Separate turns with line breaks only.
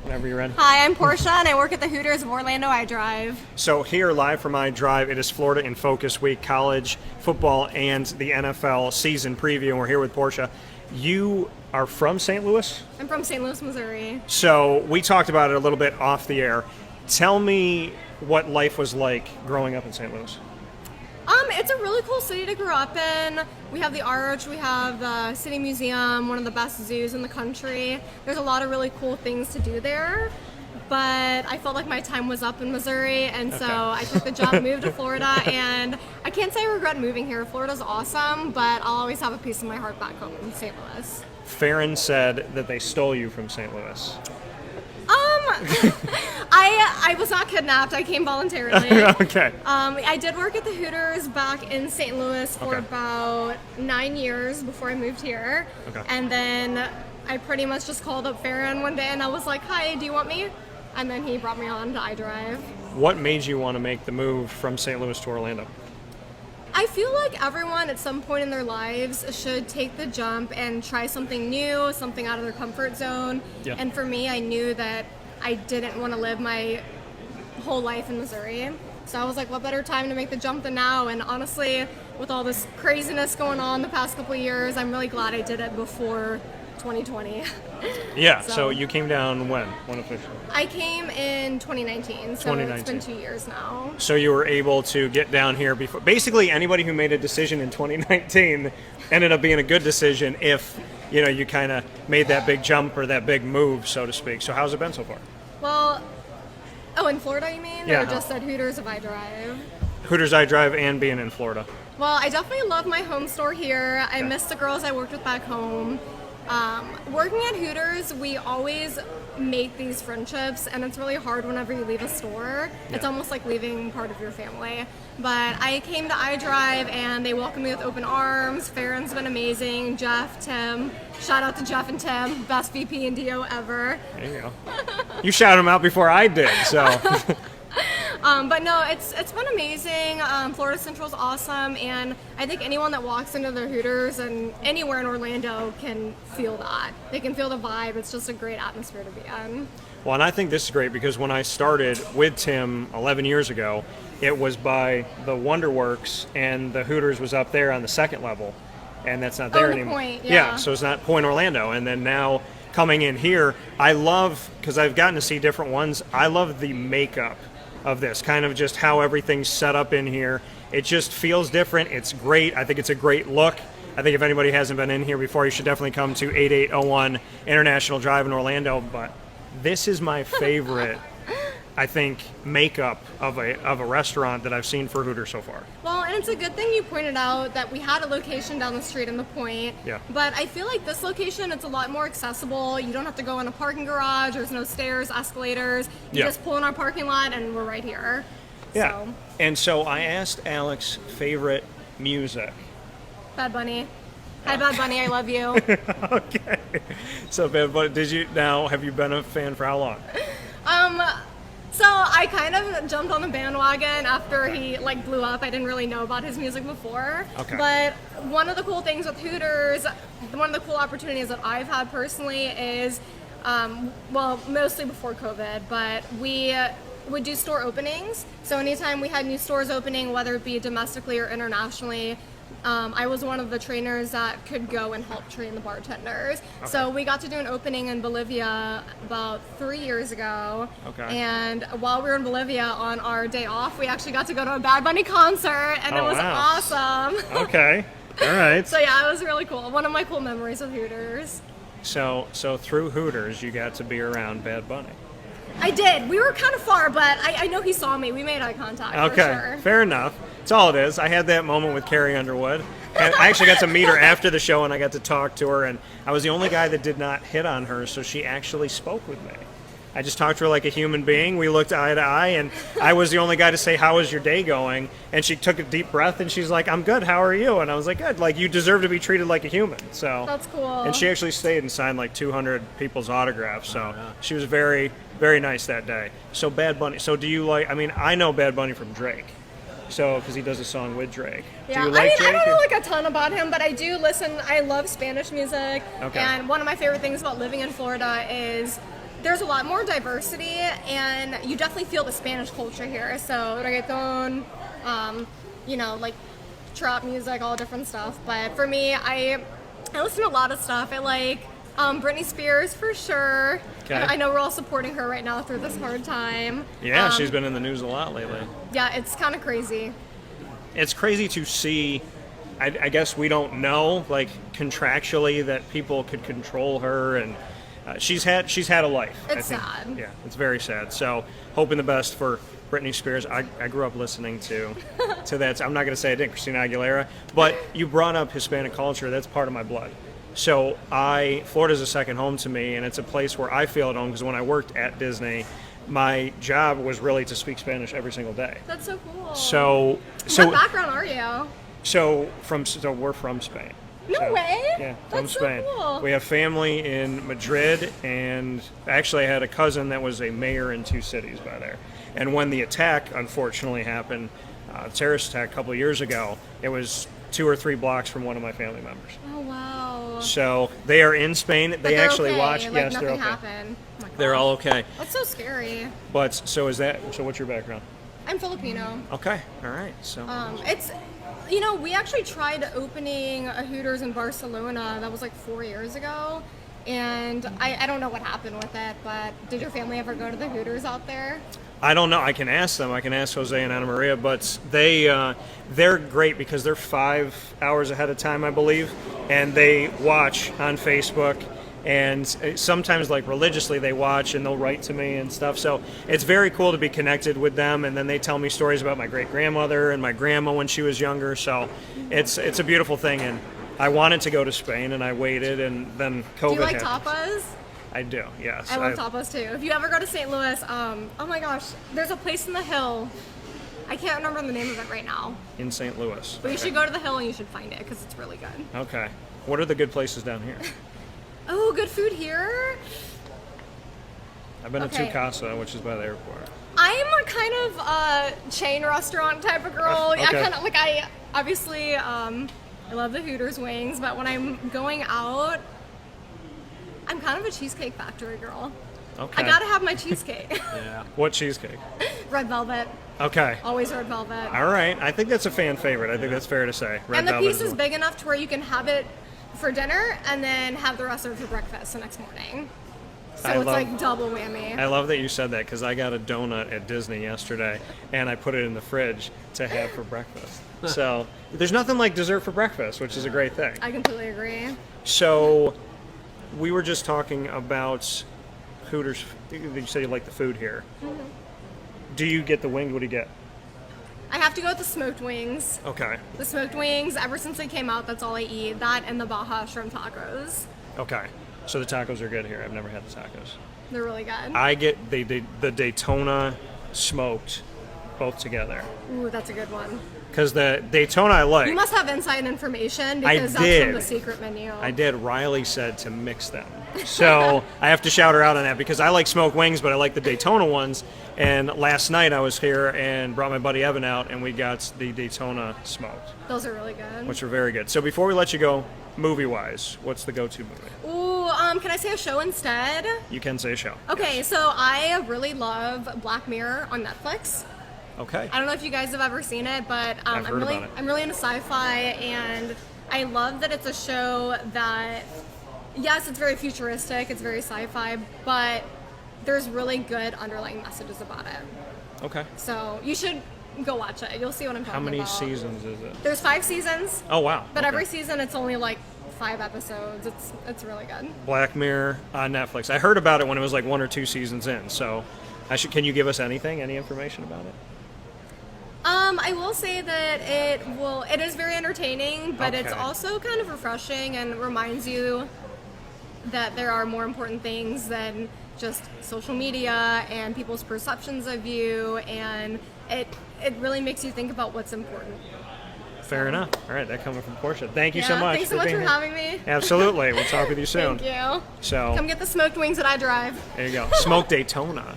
whenever you're ready.
Hi, I'm Portia, and I work at the Hooters of Orlando. I drive.
So here, live from iDrive, it is Florida in Focus Week, college football and the NFL season preview, and we're here with Portia. You are from St. Louis?
I'm from St. Louis, Missouri.
So we talked about it a little bit off the air. Tell me what life was like growing up in St. Louis.
It's a really cool city to grow up in. We have the Arch, we have the City Museum, one of the best zoos in the country. There's a lot of really cool things to do there. But I felt like my time was up in Missouri, and so I took the jump, moved to Florida, and I can't say I regret moving here. Florida's awesome, but I'll always have a piece of my heart back home in St. Louis.
Farron said that they stole you from St. Louis.
I was not kidnapped. I came voluntarily.
Okay.
I did work at the Hooters back in St. Louis for about 9 years before I moved here.
Okay.
And then I pretty much just called up Farron one day and I was like, hi, do you want me? And then he brought me on to iDrive.
What made you want to make the move from St. Louis to Orlando?
I feel like everyone at some point in their lives should take the jump and try something new, something out of their comfort zone.
Yeah.
And for me, I knew that I didn't want to live my whole life in Missouri. So I was like, what better time to make the jump than now? And honestly, with all this craziness going on the past couple of years, I'm really glad I did it before 2020.
Yeah, so you came down when officially?
I came in 2019, so
2019.
It's been 2 years now.
So you were able to get down here before. Basically, anybody who made a decision in 2019 ended up being a good decision if, you kind of made that big jump or that big move, so to speak. So how's it been so far?
Well, in Florida, you mean?
Yeah.
Or just at Hooters of iDrive?
Hooters iDrive and being in Florida.
Well, I definitely love my home store here. I miss the girls I worked with back home. Working at Hooters, we always make these friendships, and it's really hard whenever you leave a store.
Yeah.
It's almost like leaving part of your family. But I came to iDrive, and they welcomed me with open arms. Farron's been amazing. Jeff, Tim. Shout out to Jeff and Tim, best VP and DO ever.
There you go. You shouted them out before I did, so.
But no, it's been amazing. Florida Central's awesome, and I think anyone that walks into the Hooters and anywhere in Orlando can feel that. They can feel the vibe. It's just a great atmosphere to be in.
Well, and I think this is great because when I started with Tim 11 years ago, it was by the Wonderworks, and the Hooters was up there on the second level, and that's not there
the
anymore.
Point, yeah.
So it's not Point Orlando, and then now coming in here, I love, because I've gotten to see different ones, I love the makeup of this, kind of just how everything's set up in here. It just feels different. It's great. I think it's a great look. I think if anybody hasn't been in here before, you should definitely come to 8801 International Drive in Orlando. But this is my favorite, I think, makeup of a restaurant that I've seen for Hooter so far.
Well, and it's a good thing you pointed out that we had a location down the street in the Point.
Yeah.
But I feel like this location, it's a lot more accessible. You don't have to go in a parking garage. There's no stairs, escalators. You just pull in our parking lot, and we're right here.
Yeah.
So.
And so I asked Alex favorite music.
Bad Bunny. Hi, Bad Bunny. I love you.
Okay. So Bad Bunny, have you been a fan for how long?
So I kind of jumped on the bandwagon after he blew up. I didn't really know about his music before.
Okay.
But one of the cool things with Hooters, one of the cool opportunities that I've had personally is, mostly before COVID, but we would do store openings. So anytime we had new stores opening, whether it be domestically or internationally, I was one of the trainers that could go and help train the bartenders. Okay. So we got to do an opening in Bolivia about 3 years ago.
Okay.
And while we were in Bolivia on our day off, we actually got to go to a Bad Bunny concert, and it was awesome.
Okay. All right.
So yeah, it was really cool. One of my cool memories with Hooters.
So through Hooters, you got to be around Bad Bunny.
I did. We were kind of far, but I know he saw me. We made eye contact.
Okay,
for sure.
Fair enough. That's all it is. I had that moment with Carrie Underwood. And I actually got to meet her after the show, and I got to talk to her, and I was the only guy that did not hit on her, so she actually spoke with me. I just talked to her like a human being. We looked eye to eye, and I was the only guy to say, how is your day going? And she took a deep breath, and she's like, I'm good. How are you? And I was like, good. Like, you deserve to be treated like a human. So
that's cool.
And she actually stayed and signed 200 people's autographs. So she was very, very nice that day. So Bad Bunny. So do you like? I mean, I know Bad Bunny from Drake. So, because he does a song with Drake.
Yeah,
do you like Drake?
I don't know a ton about him, but I do listen. I love Spanish music.
Okay.
And one of my favorite things about living in Florida is there's a lot more diversity, and you definitely feel the Spanish culture here. So reggaeton, like trap music, all different stuff. But for me, I listen to a lot of stuff. I like Britney Spears for sure.
Okay.
I know we're all supporting her right now through this hard time.
Yeah, she's been in the news a lot lately.
Yeah, it's kind of crazy.
It's crazy to see. I guess we don't know, like, contractually, that people could control her, and she's had a life.
It's sad.
Yeah, it's very sad. So, hoping the best for Britney Spears. I grew up listening to that. I'm not going to say I did, Christina Aguilera, but you brought up Hispanic culture. That's part of my blood. So Florida's a second home to me, and it's a place where I feel at home, because when I worked at Disney, my job was really to speak Spanish every single day.
That's so cool.
So
what background are you?
So we're from Spain.
No way.
Yeah, from
That's
Spain.
So cool.
We have family in Madrid, and actually I had a cousin that was a mayor in 2 cities by there. And when the attack unfortunately happened, terrorist attack a couple of years ago, it was 2 or 3 blocks from one of my family members.
Oh wow.
So they are in Spain. They actually
okay.
watch.
Like,
yes,
nothing
they're okay.
happened. Oh my
They're
gosh.
all okay.
That's so scary.
But so what's your background?
I'm Filipino.
Okay. All right. So
It's, we actually tried opening a Hooters in Barcelona. That was like 4 years ago. And I don't know what happened with it, but did your family ever go to the Hooters out there?
I don't know. I can ask them. I can ask Jose and Ana Maria, but they're great because they're 5 hours ahead of time, I believe, and they watch on Facebook, and sometimes, like, religiously they watch and they'll write to me and stuff. So it's very cool to be connected with them, and then they tell me stories about my great-grandmother and my grandma when she was younger. So it's a beautiful thing, and I wanted to go to Spain, and I waited, and then COVID
Do you like
happened.
tapas?
I do, yes.
I love tapas too. If you ever go to St. Louis, oh my gosh, there's a place in the Hill. I can't remember the name of it right now.
In St. Louis.
But you should go to the Hill and you should find it because it's really good.
Okay. What are the good places down here?
Oh, good food here?
I've been
Okay.
to Casa, which is by the airport.
I'm a kind of chain restaurant type of girl.
Okay.
I obviously, I love the Hooters wings, but when I'm going out, I'm kind of a Cheesecake Factory girl.
Okay.
I gotta have my cheesecake.
Yeah. What cheesecake?
Red velvet.
Okay.
Always red velvet.
All right. I think that's a fan favorite. I think that's fair to say. Red
And the
velvet
piece is
one.
big enough to where you can have it for dinner and then have the rest of it for breakfast the next morning. So it's like double whammy.
I love that you said that because I got a donut at Disney yesterday and I put it in the fridge to have for breakfast. So there's nothing like dessert for breakfast, which is a great thing.
I completely agree.
So we were just talking about Hooters. You said you like the food here.
Mm-hmm.
Do you get the wings? What do you get?
I have to go with the smoked wings.
Okay.
The smoked wings, ever since they came out, that's all I eat. That and the Baja shrimp tacos.
Okay. So the tacos are good here. I've never had the tacos.
They're really good.
I get the Daytona smoked both together.
Ooh, that's a good one.
Because the Daytona I like.
You must have inside information
I
because that's
did.
from the secret menu.
I did. Riley said to mix them. So I have to shout her out on that because I like smoked wings, but I like the Daytona ones. And last night I was here and brought my buddy Evan out, and we got the Daytona smoked,
Those are really good.
which are very good. So before we let you go, movie-wise, what's the go-to movie?
Ooh, can I say a show instead?
You can say a show.
Okay, so I really love Black Mirror on Netflix.
Okay.
I don't know if you guys have ever seen it, but
I've heard about it.
I'm really into sci-fi, and I love that it's a show that, yes, it's very futuristic, it's very sci-fi, but there's really good underlying messages about it.
Okay.
So you should go watch it. You'll see what I'm talking
How many
about.
seasons is it?
There's 5 seasons,
Oh, wow.
but
Okay.
every season it's only like 5 episodes. It's really good.
Black Mirror on Netflix. I heard about it when it was like 1 or 2 seasons in, so can you give us any information about it?
I will say that it is very entertaining, but it's
Okay.
also kind of refreshing and reminds you that there are more important things than just social media and people's perceptions of you, and it really makes you think about what's important.
Fair enough. All right, that coming from Portia. Thank you so
Yeah,
much.
thanks so much
being
for
here.
having me.
Absolutely. We'll talk with you soon.
Thank you.
So
Come get the smoked wings that I drive.
there you go. Smoked Daytona.